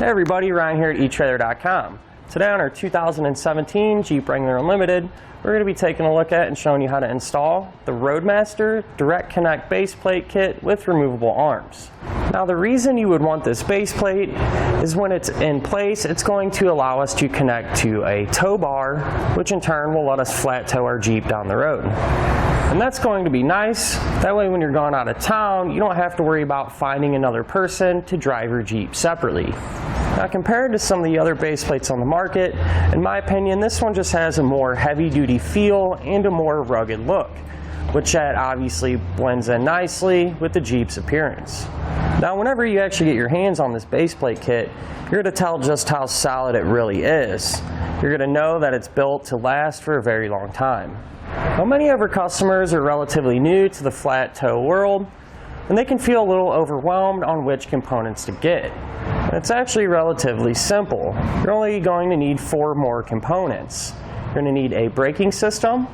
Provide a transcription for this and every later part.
Hey everybody, Ryan here at etrailer.com. Today on our 2017 Jeep Wrangler Unlimited, we're going to be taking a look at and showing you how to install the Roadmaster Direct-Connect baseplate kit with removable arms. Now the reason you would want this baseplate is when it's in place, it's going to allow us to connect to a tow bar, which in turn will let us flat tow our Jeep down the road. And that's going to be nice. That way when you're going out of town, you don't have to worry about finding another person to drive your Jeep separately. Now compared to some of the other base plates on the market, in my opinion, this one just has a more heavy-duty feel and a more rugged look, which that obviously blends in nicely with the Jeep's appearance. Now whenever you actually get your hands on this base plate kit, you're going to tell just how solid it really is. You're going to know that it's built to last for a very long time. Now many of our customers are relatively new to the flat tow world, and they can feel a little overwhelmed on which components to get. And it's actually relatively simple. You're only going to need 4 more components. You're going to need a braking system,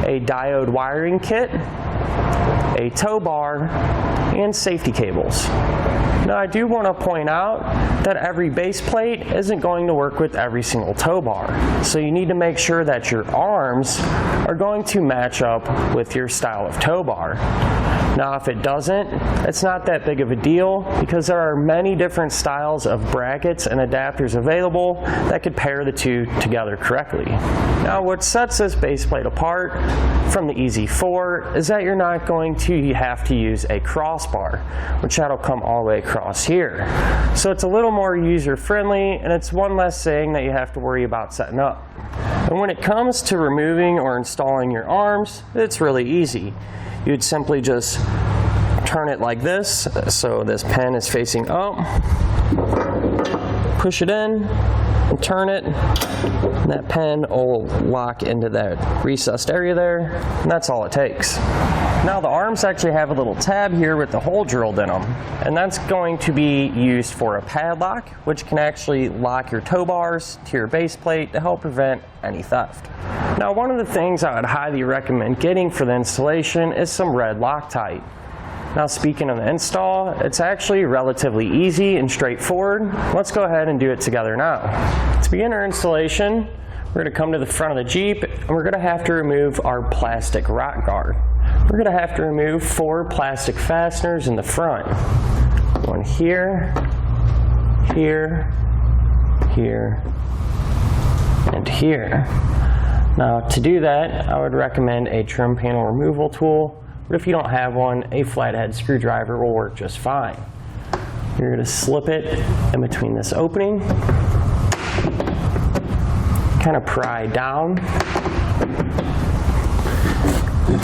a diode wiring kit, a tow bar, and safety cables. Now I do want to point out that every base plate isn't going to work with every single tow bar. So you need to make sure that your arms are going to match up with your style of tow bar. Now if it doesn't, it's not that big of a deal because there are many different styles of brackets and adapters available that could pair the two together correctly. Now what sets this base plate apart from the EZ4 is that you're not going to have to use a crossbar, which that'll come all the way across here. So it's a little more user-friendly and it's one less thing that you have to worry about setting up. And when it comes to removing or installing your arms, it's really easy. You'd simply just turn it like this, so this pin is facing up, push it in, and turn it, and that pin will lock into that recessed area there, and that's all it takes. Now the arms actually have a little tab here with the hole drilled in them, and that's going to be used for a padlock, which can actually lock your tow bars to your base plate to help prevent any theft. Now one of the things I would highly recommend getting for the installation is some Red Loctite. Now speaking of the install, it's actually relatively easy and straightforward. Let's go ahead and do it together now. To begin our installation, we're going to come to the front of the Jeep and we're going to have to remove our plastic rock guard. We're going to have to remove 4 plastic fasteners in the front. One here, here, here, and here. Now to do that, I would recommend a trim panel removal tool, but if you don't have one, a flathead screwdriver will work just fine. You're going to slip it in between this opening, kind of pry down,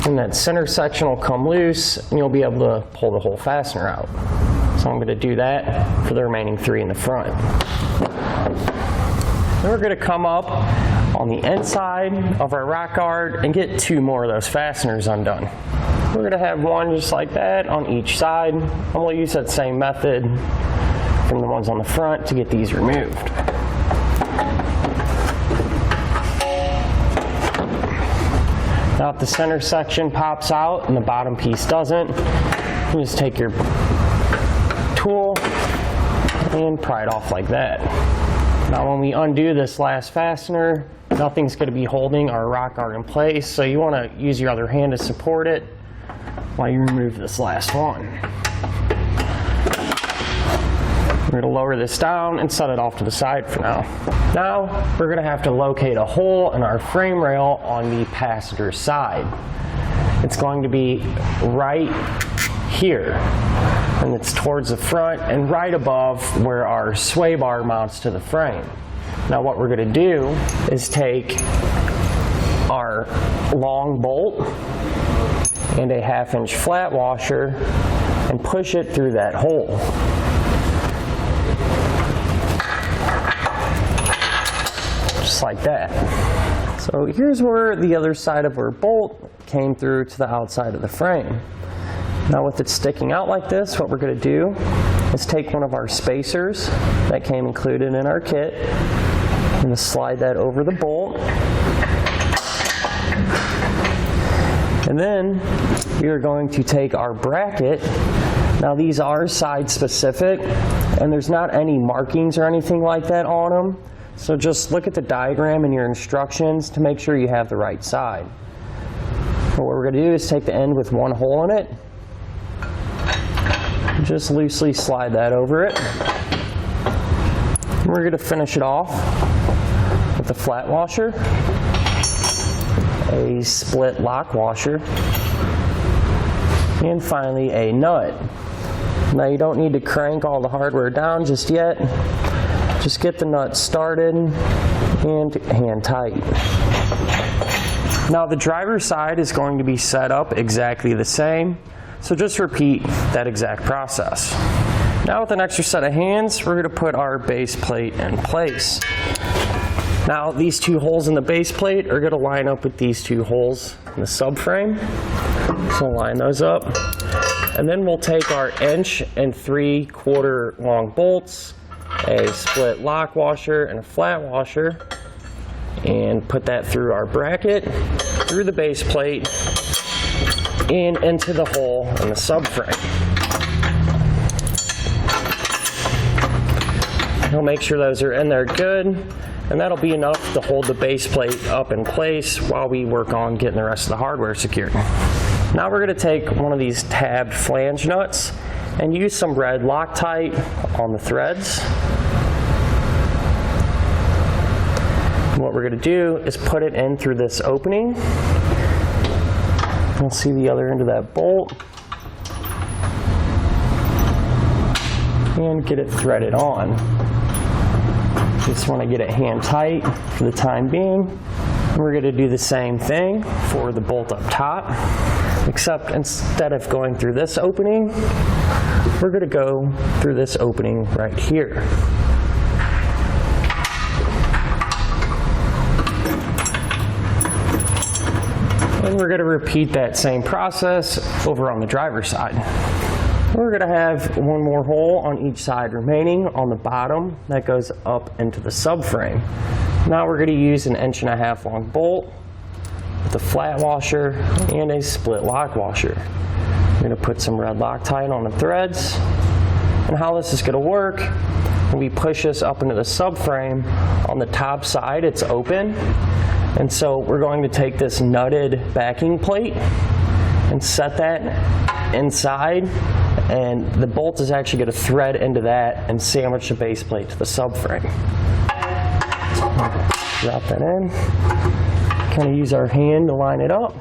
and that center section will come loose and you'll be able to pull the whole fastener out. So I'm going to do that for the remaining 3 in the front. Then we're going to come up on the inside of our rock guard and get 2 more of those fasteners undone. We're going to have one just like that on each side, and we'll use that same method from the ones on the front to get these removed. Now if the center section pops out and the bottom piece doesn't, you just take your tool and pry it off like that. Now when we undo this last fastener, nothing's going to be holding our rock guard in place, so you want to use your other hand to support it while you remove this last one. We're going to lower this down and set it off to the side for now. Now we're going to have to locate a hole in our frame rail on the passenger side. It's going to be right here, and it's towards the front and right above where our sway bar mounts to the frame. Now what we're going to do is take our long bolt and a 1/2-inch flat washer and push it through that hole. Just like that. So here's where the other side of our bolt came through to the outside of the frame. Now with it sticking out like this, what we're going to do is take one of our spacers that came included in our kit. I'm going to slide that over the bolt. And then we are going to take our bracket. Now these are side specific, and there's not any markings or anything like that on them. So just look at the diagram and your instructions to make sure you have the right side. But what we're going to do is take the end with one hole in it, just loosely slide that over it. And we're going to finish it off with a flat washer, a split lock washer, and finally a nut. Now you don't need to crank all the hardware down just yet. Just get the nut started and hand tight. Now the driver's side is going to be set up exactly the same, so just repeat that exact process. Now with an extra set of hands, we're going to put our base plate in place. Now these two holes in the base plate are going to line up with these two holes in the subframe. So line those up. And then we'll take our 1 3/4 inch long bolts, a split lock washer and a flat washer, and put that through our bracket, through the base plate, and into the hole in the subframe. We'll make sure those are in there good, and that'll be enough to hold the base plate up in place while we work on getting the rest of the hardware secured. Now we're going to take one of these tabbed flange nuts and use some red Loctite on the threads. And what we're going to do is put it in through this opening. You'll see the other end of that bolt. And get it threaded on. Just want to get it hand tight for the time being. And we're going to do the same thing for the bolt up top, except instead of going through this opening, we're going to go through this opening right here. And we're going to repeat that same process over on the driver's side. We're going to have one more hole on each side remaining on the bottom that goes up into the subframe. Now we're going to use an 1.5 inch long bolt with a flat washer and a split lock washer. We're going to put some red Loctite on the threads. And how this is going to work, when we push this up into the subframe, on the top side it's open. And so we're going to take this nutted backing plate and set that inside, and the bolt is actually going to thread into that and sandwich the base plate to the subframe. Drop that in. Kind of use our hand to line it up.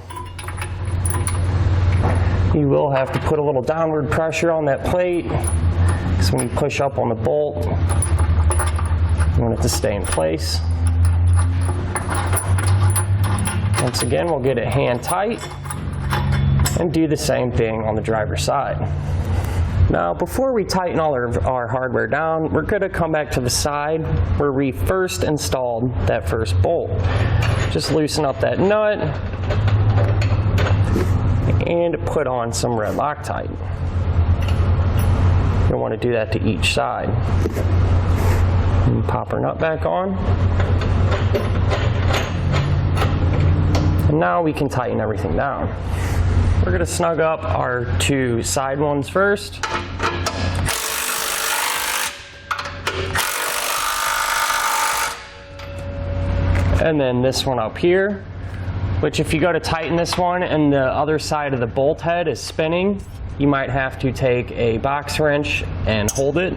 You will have to put a little downward pressure on that plate, because when you push up on the bolt, you want it to stay in place. Once again, we'll get it hand tight and do the same thing on the driver's side. Now, before we tighten all our hardware down, we're going to come back to the side where we first installed that first bolt. Just loosen up that nut and put on some red Loctite. You'll want to do that to each side. And pop our nut back on. And now we can tighten everything down. We're going to snug up our two side ones first. And then this one up here, which if you go to tighten this one and the other side of the bolt head is spinning, you might have to take a box wrench and hold it.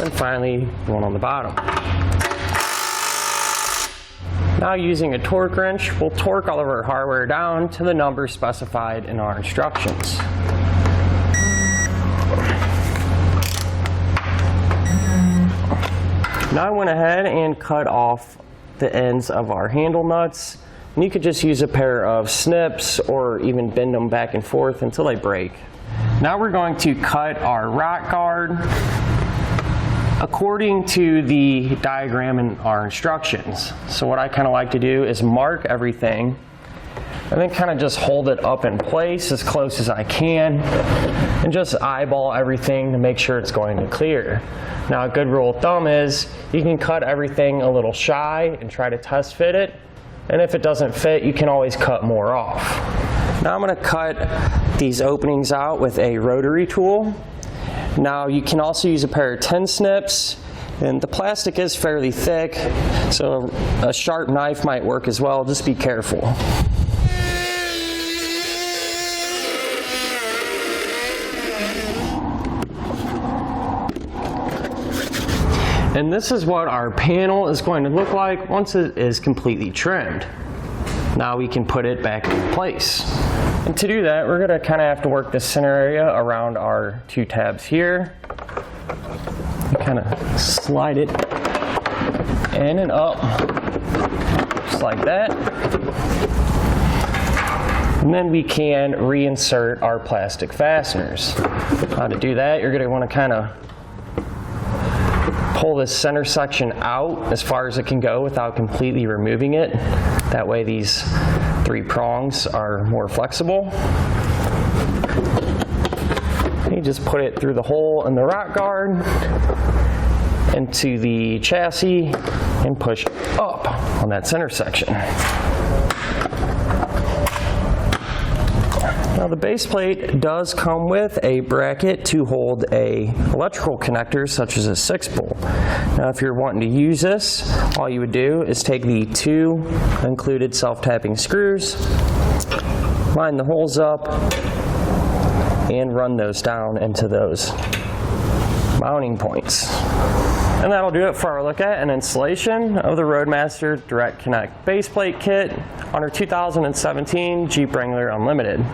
And finally, one on the bottom. Now using a torque wrench, we'll torque all of our hardware down to the number specified in our instructions. Now I went ahead and cut off the ends of our handle nuts. And you could just use a pair of snips or even bend them back and forth until they break. Now we're going to cut our rock guard according to the diagram in our instructions. So what I kind of like to do is mark everything and then kind of just hold it up in place as close as I can and just eyeball everything to make sure it's going to clear. Now a good rule of thumb is you can cut everything a little shy and try to test fit it, and if it doesn't fit, you can always cut more off. Now I'm going to cut these openings out with a rotary tool. Now you can also use a pair of tin snips, and the plastic is fairly thick, so a sharp knife might work as well. Just be careful. And this is what our panel is going to look like once it is completely trimmed. Now we can put it back in place. And to do that, we're going to kind of have to work the center area around our two tabs here. Kind of slide it in and up, just like that. And then we can reinsert our plastic fasteners. How to do that, you're going to want to kind of pull this center section out as far as it can go without completely removing it. That way these 3 prongs are more flexible. You just put it through the hole in the rock guard into the chassis and push up on that center section. Now the base plate does come with a bracket to hold a electrical connector such as a 6-bolt. Now if you're wanting to use this, all you would do is take the 2 included self-tapping screws, line the holes up, and run those down into those mounting points. And that'll do it for our look at an installation of the Roadmaster Direct-Connect baseplate kit on our 2017 Jeep Wrangler Unlimited.